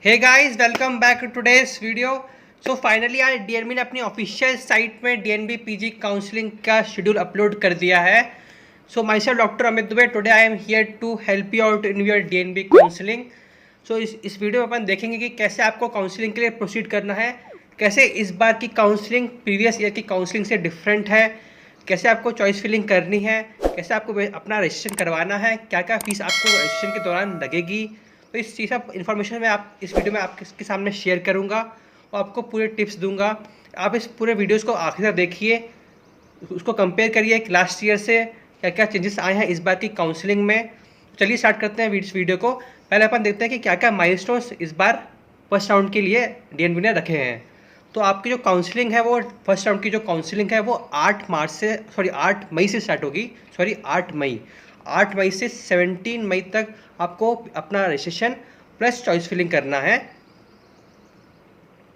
Hey guys, welcome back to today's video. So finally आज DNB ने अपनी official site में डीएनबी पीजी काउंसलिंग का शेड्यूल अपलोड कर दिया है। So myself doctor Amit Dubey, today I am here to help you out in your DNB counselling. So इस वीडियो में अपन देखेंगे कि कैसे आपको काउंसलिंग के लिए प्रोसीड करना है, कैसे इस बार की काउंसलिंग प्रीवियस ईयर की काउंसलिंग से डिफरेंट है, कैसे आपको चॉइस फिलिंग करनी है, कैसे आपको अपना रजिस्ट्रेशन करवाना है, क्या क्या फीस आपको रजिस्ट्रेशन के दौरान लगेगी। तो इस चीज़ सब इन्फॉर्मेशन मैं आप इस वीडियो में आपके सामने शेयर करूंगा और आपको पूरे टिप्स दूंगा। आप इस पूरे वीडियोस को आखिर तक देखिए, उसको कंपेयर करिए लास्ट ईयर से क्या क्या चेंजेस आए हैं इस बार की काउंसलिंग में। चलिए स्टार्ट करते हैं इस वीडियो को। पहले अपन देखते हैं कि क्या क्या माइलस्टोन्स इस बार फर्स्ट राउंड के लिए डीएनबी ने रखे हैं। तो आपकी जो काउंसलिंग है वो फर्स्ट राउंड की जो काउंसलिंग है वो 8 मई से स्टार्ट होगी। 8 मई से 17 मई तक आपको अपना रजिस्ट्रेशन प्लस चॉइस फिलिंग करना है।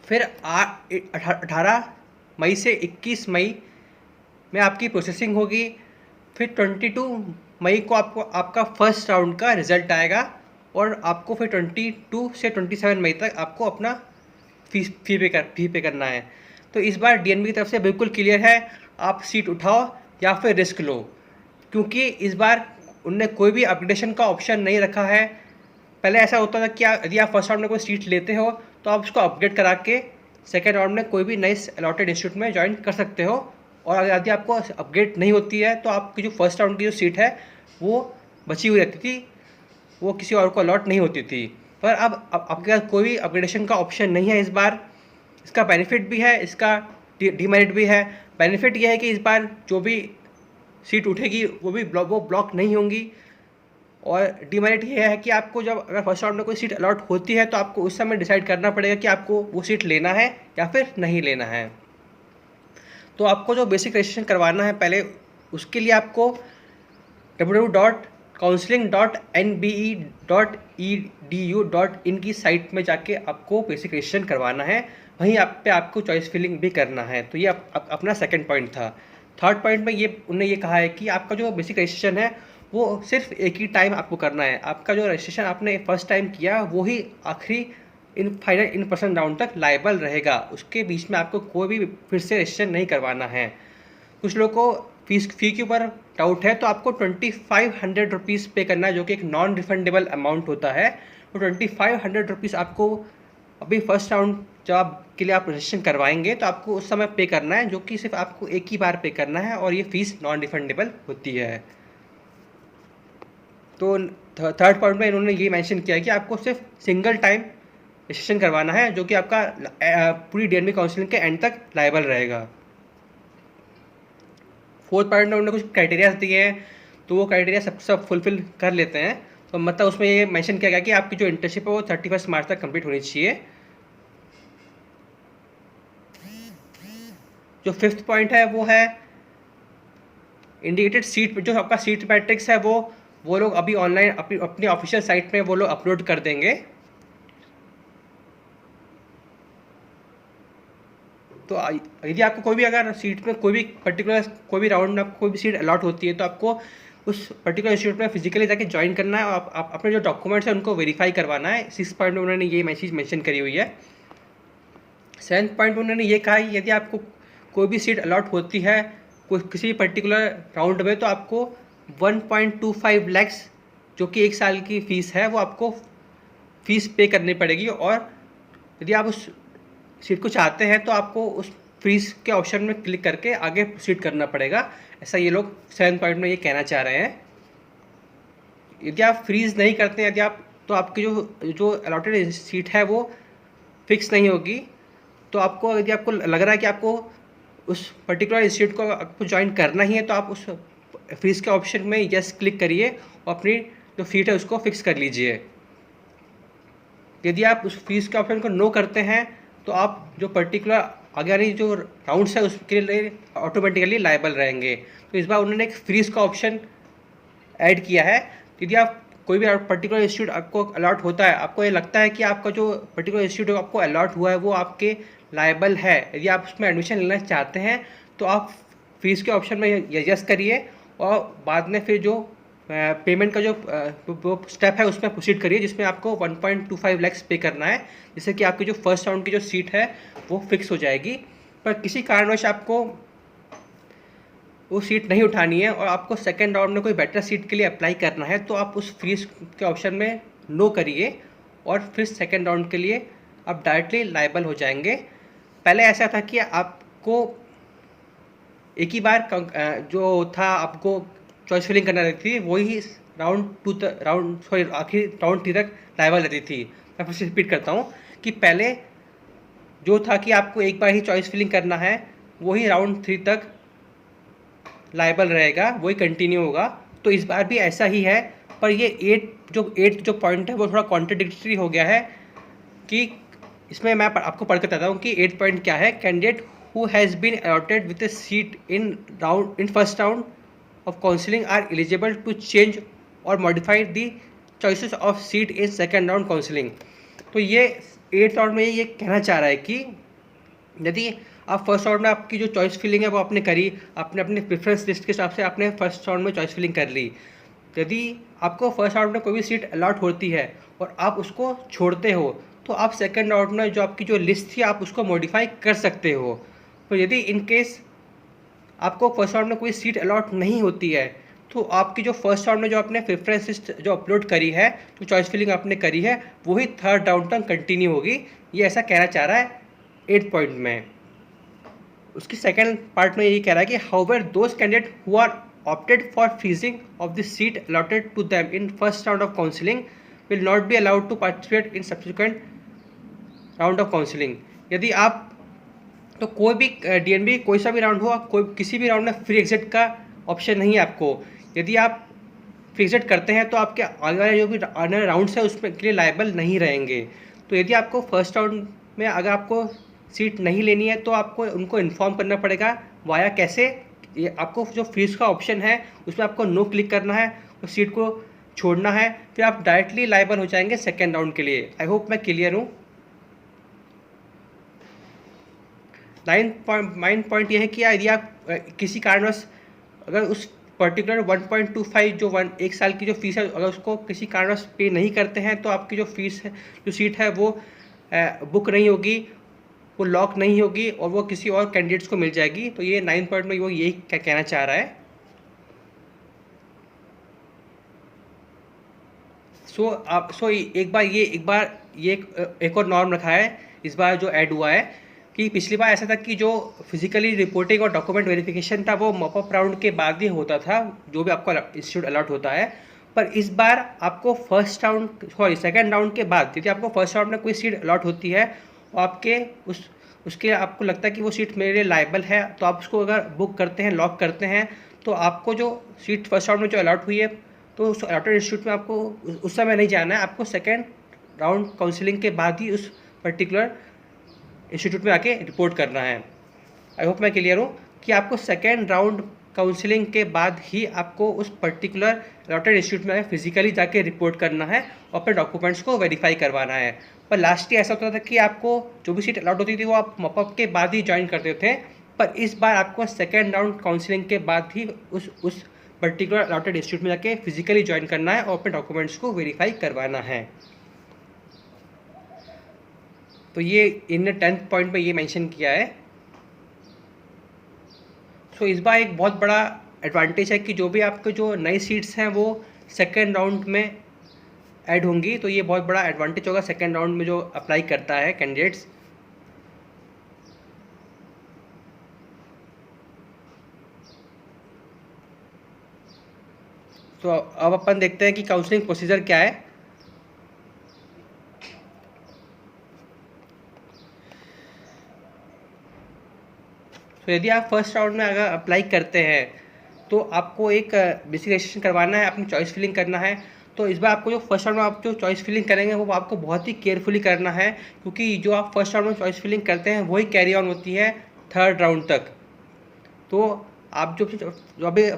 फिर 18 मई से 21 मई में आपकी प्रोसेसिंग होगी। फिर 22 मई को आपको आपका फर्स्ट राउंड का रिजल्ट आएगा और आपको फिर 22 से 27 मई तक आपको अपना फी पे करना है। तो इस बार डीएनबी की तरफ से बिल्कुल क्लियर है, आप सीट उठाओ या फिर रिस्क लो, क्योंकि इस बार उनने कोई भी अपग्रेडेशन का ऑप्शन नहीं रखा है। पहले ऐसा होता था कि यदि आप फर्स्ट राउंड में कोई सीट लेते हो तो आप उसको अपग्रेड करा के सेकेंड राउंड में कोई भी नए अलॉटेड इंस्टीट्यूट में ज्वाइन कर सकते हो, और अगर यदि आपको अपग्रेड नहीं होती है तो आपकी जो फर्स्ट राउंड की जो सीट है वो बची हुई रहती थी, वो किसी और को अलॉट नहीं होती थी। पर अब आपके पास कोई भी अपग्रेडेशन का ऑप्शन नहीं है इस बार। इसका बेनिफिट भी है, इसका डिमेरिट भी है। बेनिफिट यह है कि इस बार जो भी सीट उठेगी वो ब्लॉक नहीं होंगी, और डिमेरिट ये है कि आपको जब अगर फर्स्ट राउंड में कोई सीट अलॉट होती है तो आपको उस समय डिसाइड करना पड़ेगा कि आपको वो सीट लेना है या फिर नहीं लेना है। तो आपको जो बेसिक रजिस्ट्रेशन करवाना है पहले, उसके लिए आपको www.counseling.nbe.edu.in की साइट में जाके आपको बेसिक रजिस्ट्रेशन करवाना है। वहीं आपको चॉइस फिलिंग भी करना है। तो ये अपना सेकंड पॉइंट था। थर्ड पॉइंट में उन्होंने ये कहा है कि आपका जो बेसिक रजिस्ट्रेशन है वो सिर्फ एक ही टाइम आपको करना है। आपका जो रजिस्ट्रेशन आपने फर्स्ट टाइम किया वो ही आखिरी फाइनल इन पर्सन राउंड तक लायबल रहेगा। उसके बीच में आपको कोई भी फिर से रजिस्ट्रेशन नहीं करवाना है। कुछ लोगों को फ़ी के ऊपर डाउट है, तो आपको 2500 रुपीज़ पे करना है, जो कि एक नॉन रिफंडेबल अमाउंट होता है। तो 2500 रुपीज़ आपको अभी फर्स्ट राउंड जब के लिए आप रजिस्ट्रेशन करवाएंगे तो आपको उस समय पे करना है, जो कि सिर्फ आपको एक ही बार पे करना है, और ये फ़ीस नॉन रिफंडेबल होती है। तो थर्ड पॉइंट में इन्होंने ये मेंशन किया है कि आपको सिर्फ सिंगल टाइम रजिस्ट्रेशन करवाना है, जो कि आपका पूरी डीएनबी काउंसलिंग के एंड तक लायबल रहेगा। फोर्थ पॉइंट में उन्होंने कुछ क्राइटेरियाज दिए हैं, तो वो क्राइटेरिया सब फुलफिल कर लेते हैं। तो मतलब उसमें ये मेंशन किया गया कि आपकी जो इंटर्नशिप है वो 31 मार्च तक कंप्लीट होनी चाहिए। जो फिफ्थ पॉइंट है वो है इंडिकेटेड सीट, जो आपका सीट मैट्रिक्स है वो लोग अभी ऑनलाइन अपनी ऑफिशियल साइट में वो लोग अपलोड कर देंगे। तो यदि आपको कोई भी अगर सीट में कोई भी राउंड में आपको कोई भी सीट अलॉट होती है तो आपको उस पर्टिकुलर इंस्टीट्यूट में फिजिकली जाके ज्वाइन करना है, और आप अपने जो डॉक्यूमेंट्स हैं उनको वेरीफाई करवाना है। 6 पॉइंट में उन्होंने ये चीज़ मेंशन करी हुई है। 7th पॉइंट में उन्होंने ये कहा है यदि आपको कोई भी सीट अलॉट होती है किसी पर्टिकुलर राउंड में, तो आपको 1.25 लैक्स, जो कि 1 साल की फ़ीस है, वो आपको फ़ीस पे करनी पड़ेगी। और यदि आप उस सीट को चाहते हैं तो आपको उस फ्रीज के ऑप्शन में क्लिक करके आगे प्रोसीड करना पड़ेगा। ऐसा ये लोग 7th पॉइंट में ये कहना चाह रहे हैं। यदि आप फ्रीज नहीं करते हैं, तो आपकी जो अलॉटेड सीट है वो फिक्स नहीं होगी। तो यदि आपको लग रहा है कि आपको उस पर्टिकुलर इंस्टीट्यूट को आपको ज्वाइन करना ही है, तो आप उस फ्रीज के ऑप्शन में यस क्लिक करिए और अपनी जो सीट है उसको फिक्स कर लीजिए। यदि आप उस फ्रीज के ऑप्शन को नो करते हैं तो आप जो पर्टिकुलर आगे वाली जो राउंड्स है उसके लिए ऑटोमेटिकली लायबल रहेंगे। तो इस बार उन्होंने एक फ्रीज का ऑप्शन ऐड किया है। यदि आप कोई भी पर्टिकुलर इंस्टीट्यूट आपको अलॉट होता है, आपको ये लगता है कि आपका जो पर्टिकुलर इंस्टीट्यूट आपको अलॉट हुआ है वो आपके लायबल है, यदि आप उसमें एडमिशन लेना चाहते हैं तो आप फीस के ऑप्शन में यस करिए, और बाद में फिर जो पेमेंट का जो वो स्टेप है उसमें प्रोसीड करिए, जिसमें आपको 1.25 लैक्स पे करना है, जिससे कि आपकी जो फर्स्ट राउंड की जो सीट है वो फिक्स हो जाएगी। पर किसी कारणवश आपको वो सीट नहीं उठानी है और आपको सेकेंड राउंड में कोई बेटर सीट के लिए अप्लाई करना है, तो आप उस फ्रीज के ऑप्शन में नो करिए और फिर सेकेंड राउंड के लिए आप डायरेक्टली लायबल हो जाएंगे। पहले ऐसा था कि आपको एक ही बार जो था आपको चॉइस फिलिंग करना रहती थी, वही आखिरी राउंड 3 तक लायबल रहती थी। मैं फिर से रिपीट करता हूँ कि पहले जो था कि आपको एक बार ही चॉइस फिलिंग करना है, वही राउंड 3 तक लायबल रहेगा, वही कंटिन्यू होगा। तो इस बार भी ऐसा ही है, पर ये 8 जो पॉइंट है वो थोड़ा कॉन्ट्रडिक्टरी हो गया है कि इसमें मैं आपको पढ़ के बताता हूँ कि 8 पॉइंट क्या है। Candidate who has been allotted with a seat in first round of counseling are eligible to change or modify the choices of seat in second round counseling। तो ये 8th राउंड में ये कहना चाह रहा है कि यदि आप फर्स्ट राउंड में आपकी जो चॉइस फिलिंग है वो आपने करी, आपने अपने प्रेफरेंस लिस्ट के हिसाब से आपने फर्स्ट राउंड में चॉइस फिलिंग कर ली, यदि आपको फर्स्ट राउंड में कोई भी सीट अलॉट होती है और आप उसको छोड़ते हो, तो आप सेकेंड राउंड में जो आपकी जो लिस्ट थी आप उसको मॉडिफाई कर सकते हो। तो यदि इन केस आपको फर्स्ट राउंड में कोई सीट अलॉट नहीं होती है, तो आपकी जो फर्स्ट राउंड में जो आपने प्रेफरेंस लिस्ट जो अपलोड करी है, जो चॉइस फिलिंग आपने करी है, वही थर्ड राउंड तक कंटिन्यू होगी। ये ऐसा कहना चाह रहा है 8 पॉइंट में। उसकी सेकंड पार्ट में यही कह रहा है कि however those candidate who are opted for freezing of the seat allotted to them in first round of counselling will not be allowed to participate in subsequent round of counselling. यदि आप तो कोई भी डीएनबी कोई सा भी round हो, कोई किसी भी राउंड में फ्री एग्जिट का ऑप्शन नहीं है आपको। यदि आप फ्री एग्जिट करते हैं तो आपके आगे वाले जो भी आने राउंड्स है उसमें के लिए लायबल नहीं रहेंगे। तो यदि आपको फर्स्ट राउंड में अगर आपको सीट नहीं लेनी है तो आपको उनको इन्फॉर्म करना पड़ेगा। वाया कैसे? ये आपको जो फ्रीज का ऑप्शन है उसमें आपको नो क्लिक करना है और सीट को छोड़ना है, फिर आप डायरेक्टली लायबल हो जाएंगे सेकेंड राउंड के लिए। आई होप मैं क्लियर हूँ। 9 पॉइंट यह है कि यदि आप किसी कारणवश अगर उस पर्टिकुलर 1.25 जो 1 साल की जो फीस है, अगर उसको किसी कारणवश पे नहीं करते हैं तो आपकी जो फीस है, जो सीट है वो बुक नहीं होगी, वो लॉक नहीं होगी और वो किसी और कैंडिडेट्स को मिल जाएगी। तो ये 9 पॉइंट में वो यही कहना चाह रहा है। एक बार ये एक और नॉर्म रखा है इस बार जो ऐड हुआ है कि पिछली बार ऐसा था कि जो फिजिकली रिपोर्टिंग और डॉक्यूमेंट वेरिफिकेशन था वो मॉपअप राउंड के बाद ही होता था, जो भी आपको इंस्टीट्यूट अलॉट होता है। पर इस बार आपको सेकेंड राउंड के बाद यदि आपको फर्स्ट राउंड में कोई सीट अलॉट होती है और आपके उसके आपको लगता है कि वो सीट मेरे लिए लायबल है, तो आप उसको अगर बुक करते हैं, लॉक करते हैं, तो आपको जो सीट फर्स्ट राउंड में जो अलॉट हुई है तो उस अलॉटेड इंस्टीट्यूट में आपको उस समय नहीं जाना है, आपको सेकेंड राउंड काउंसलिंग के बाद ही उस पर्टिकुलर इंस्टीट्यूट में आके रिपोर्ट करना है। आई होप मैं क्लियर हूँ कि आपको सेकेंड राउंड काउंसलिंग के बाद ही आपको उस पर्टिकुलर अलॉटेड इंस्टीट्यूट में फिजिकली जाके रिपोर्ट करना है और अपने डॉक्यूमेंट्स को वेरीफाई करवाना है। पर लास्ट ईयर ऐसा होता था कि आपको जो भी सीट अलॉट होती थी वो आप मॉपअप के बाद ही ज्वाइन करते थे, पर इस बार आपको सेकेंड राउंड काउंसलिंग के बाद ही उस पर्टिकुलर अलॉटेड इंस्टीट्यूट में जाके फिजिकली ज्वाइन करना है और अपने डॉक्यूमेंट्स को वेरीफाई करवाना है। तो ये इनने 10th पॉइंट पे ये मेंशन किया है। सो इस बार एक बहुत बड़ा एडवांटेज है कि जो भी आपके जो नई सीट्स हैं वो सेकेंड राउंड में ऐड होंगी, तो ये बहुत बड़ा एडवांटेज होगा सेकेंड राउंड में जो अप्लाई करता है कैंडिडेट्स। तो अब अपन देखते हैं कि काउंसलिंग प्रोसीजर क्या है। तो यदि आप फर्स्ट राउंड में अगर अप्लाई करते हैं तो आपको एक बेसिक रजिस्ट्रेशन करवाना है, अपनी चॉइस फिलिंग करना है। तो इस बार आपको जो फर्स्ट राउंड में आप जो चॉइस फिलिंग करेंगे वो आपको बहुत ही केयरफुली करना है, क्योंकि जो आप फर्स्ट राउंड में चॉइस फिलिंग करते हैं वही कैरी ऑन होती है थर्ड राउंड तक। तो आप जो अभी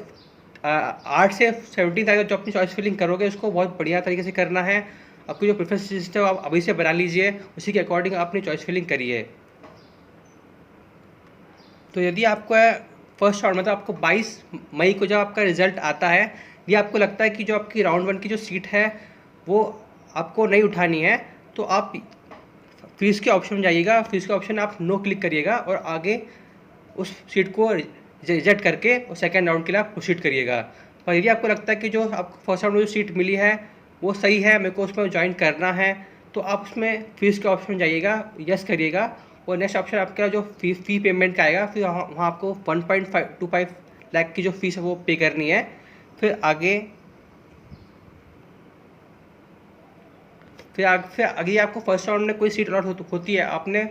8 से 17 तारीख जो अपनी चॉइस फिलिंग करोगे उसको बहुत बढ़िया तरीके से करना है। आपकी जो प्रेफरेंस लिस्ट है आप अभी से बना लीजिए, उसी के अकॉर्डिंग अपनी चॉइस फिलिंग करिए। तो यदि आपको फर्स्ट राउंड मतलब आपको 22 मई को जब आपका रिजल्ट आता है यदि आपको लगता है कि जो आपकी राउंड 1 की जो सीट है वो आपको नहीं उठानी है, तो आप फीस के ऑप्शन में जाइएगा, फीस के ऑप्शन आप नो क्लिक करिएगा और आगे उस सीट को रिजेक्ट करके और सेकेंड राउंड के लिए आप प्रोसीड करिएगा। और यदि आपको लगता है कि जो आपको फर्स्ट राउंड में जो सीट मिली है वो सही है, मेरे को उसमें ज्वाइन करना है, तो आप उसमें फीस के ऑप्शन में जाइएगा, यस करिएगा और नेक्स्ट ऑप्शन आपका जो फ़ी पेमेंट का आएगा, फिर वहाँ आपको 1.25 लाख की जो फीस है वो पे करनी है। फिर आगे अगर आपको फर्स्ट राउंड में कोई सीट अलॉट होती है, आपने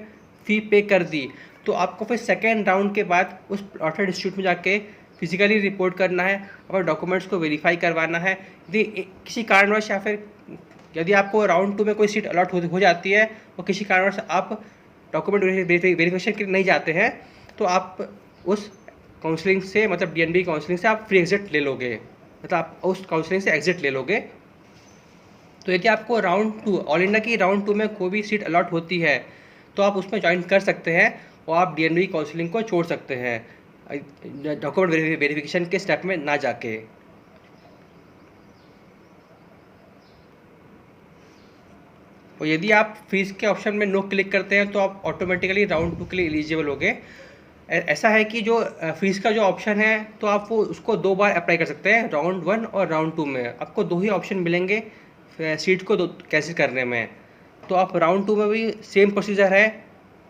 फ़ी पे कर दी, तो आपको फिर सेकेंड राउंड के बाद उस अलॉटेड इंस्टीट्यूट में जाके फिजिकली रिपोर्ट करना है, अपने डॉक्यूमेंट्स को वेरीफाई करवाना है। यदि किसी कारणवश या फिर यदि आपको राउंड 2 में कोई सीट अलॉट हो जाती है और किसी कारणवश आप डॉक्यूमेंट वेरिफिकेशन के लिए नहीं जाते हैं, तो आप उस काउंसलिंग से, मतलब DNB काउंसलिंग से आप फ्री एग्जिट ले लोगे, मतलब आप उस काउंसलिंग से एग्जिट ले लोगे। तो यदि आपको राउंड 2 ऑल इंडिया की राउंड 2 में कोई भी सीट अलॉट होती है तो आप उसमें ज्वाइन कर सकते हैं और आप DNB काउंसलिंग को छोड़ सकते हैं डॉक्यूमेंट वेरिफिकेशन के स्टेप में ना जाके। और यदि आप फीस के ऑप्शन में नो क्लिक करते हैं तो आप ऑटोमेटिकली राउंड 2 के लिए एलिजिबल होगे। ऐसा है कि जो फीस का जो ऑप्शन है तो आप वो उसको 2 बार अप्लाई कर सकते हैं, राउंड 1 और राउंड 2 में आपको 2 ही ऑप्शन मिलेंगे सीट को कैंसिल करने में। तो आप राउंड 2 में भी सेम प्रोसीजर है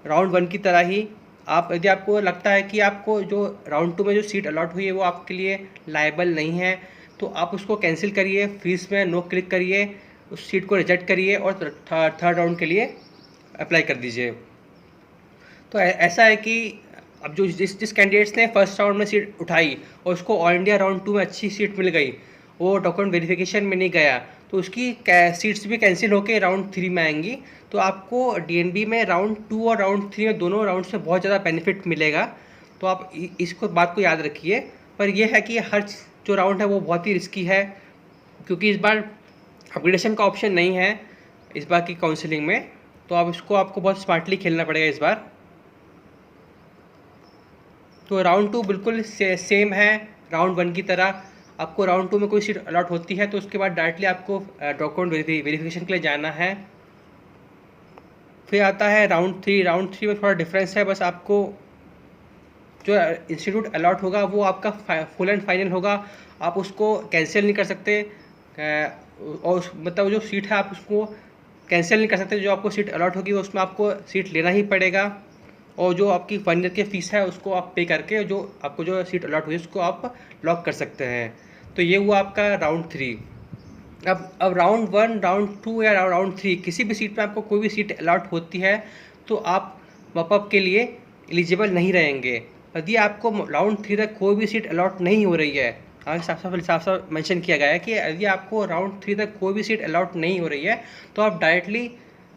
राउंड 1 की तरह ही। आप यदि आपको लगता है कि आपको जो राउंड 2 में जो सीट अलॉट हुई है वो आपके लिए लायबल नहीं है, तो आप उसको कैंसिल करिए, फीस में नो क्लिक करिए, उस सीट को रिजेक्ट करिए और थर्ड राउंड के लिए अप्लाई कर दीजिए। तो ऐसा है कि अब जो जिस कैंडिडेट्स ने फर्स्ट राउंड में सीट उठाई और उसको ऑल इंडिया राउंड 2 में अच्छी सीट मिल गई, वो डॉक्यूमेंट वेरिफिकेशन में नहीं गया, तो उसकी सीट्स भी कैंसिल होकर राउंड 3 में आएंगी। तो आपको DNB में राउंड 2 और राउंड 3 में दोनों राउंड से बहुत ज़्यादा बेनिफिट मिलेगा। तो आप इसको बात को याद रखिए। पर यह है कि हर जो राउंड है वो बहुत ही रिस्की है, क्योंकि इस बार अपग्रेडेशन का ऑप्शन नहीं है इस बार की काउंसलिंग में, तो आपको बहुत स्मार्टली खेलना पड़ेगा इस बार। तो राउंड 2 बिल्कुल सेम है राउंड 1 की तरह। आपको राउंड 2 में कोई सीट अलॉट होती है तो उसके बाद डायरेक्टली आपको डॉक्यूमेंट वेरिफिकेशन के लिए जाना है। फिर आता है राउंड 3। राउंड 3 में थोड़ा डिफरेंस है, बस आपको जो इंस्टीट्यूट अलॉट होगा वो आपका फुल एंड फाइनल होगा, आप उसको कैंसिल नहीं कर सकते। और मतलब जो सीट है आप उसको कैंसिल नहीं कर सकते, जो आपको सीट अलॉट होगी उसमें आपको सीट लेना ही पड़ेगा। और जो आपकी 1 ईयर की फ़ीस है उसको आप पे करके जो आपको जो सीट अलॉट हुई उसको आप लॉक कर सकते हैं। तो ये हुआ आपका राउंड 3। अब राउंड 1, राउंड 2 या राउंड 3 किसी भी सीट पे आपको कोई भी सीट अलॉट होती है तो आप मॉपअप के लिए एलिजिबल नहीं रहेंगे। यदि आपको राउंड 3 तक कोई भी सीट अलॉट नहीं हो रही है, आगे साफ साफ मेंशन किया गया है कि यदि आपको राउंड 3 तक कोई भी सीट अलॉट नहीं हो रही है तो आप डायरेक्टली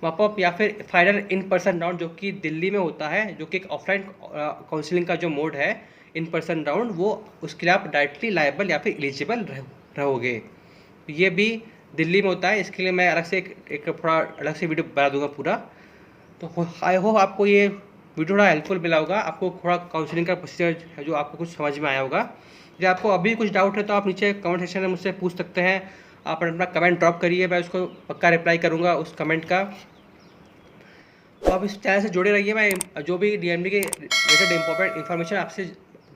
मॉपअप या फिर फाइनल इन पर्सन राउंड जो कि दिल्ली में होता है, जो कि एक ऑफलाइन काउंसलिंग का जो मोड है इन पर्सन राउंड, वो उसके लिए आप डायरेक्टली लायबल या फिर एलिजिबल रहोगे। ये भी दिल्ली में होता है, इसके लिए मैं अलग से एक थोड़ा अलग से वीडियो बना दूंगा पूरा। तो आई होप आपको ये वीडियो थोड़ा हेल्पफुल मिला होगा, आपको थोड़ा काउंसलिंग का प्रोसीजर है जो आपको कुछ समझ में आया होगा। यदि आपको अभी कुछ डाउट है तो आप नीचे कमेंट सेक्शन में मुझसे पूछ सकते हैं। आप अपना कमेंट ड्रॉप करिए, मैं उसको पक्का रिप्लाई करूँगा उस कमेंट का। तो आप इस चैनल से जुड़े रहिए, मैं जो भी DNB के रिलेटेड इंपॉर्टेंट इन्फॉर्मेशन आपसे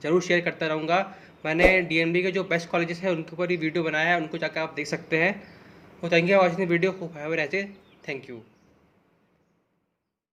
ज़रूर शेयर करता रहूँगा। मैंने DNB के जो बेस्ट कॉलेजेस हैं उनके ऊपर ही वीडियो बनाया है, उनको जाकर आप देख सकते हैं। तो thank you for watching the video. Have a nice day. Thank you.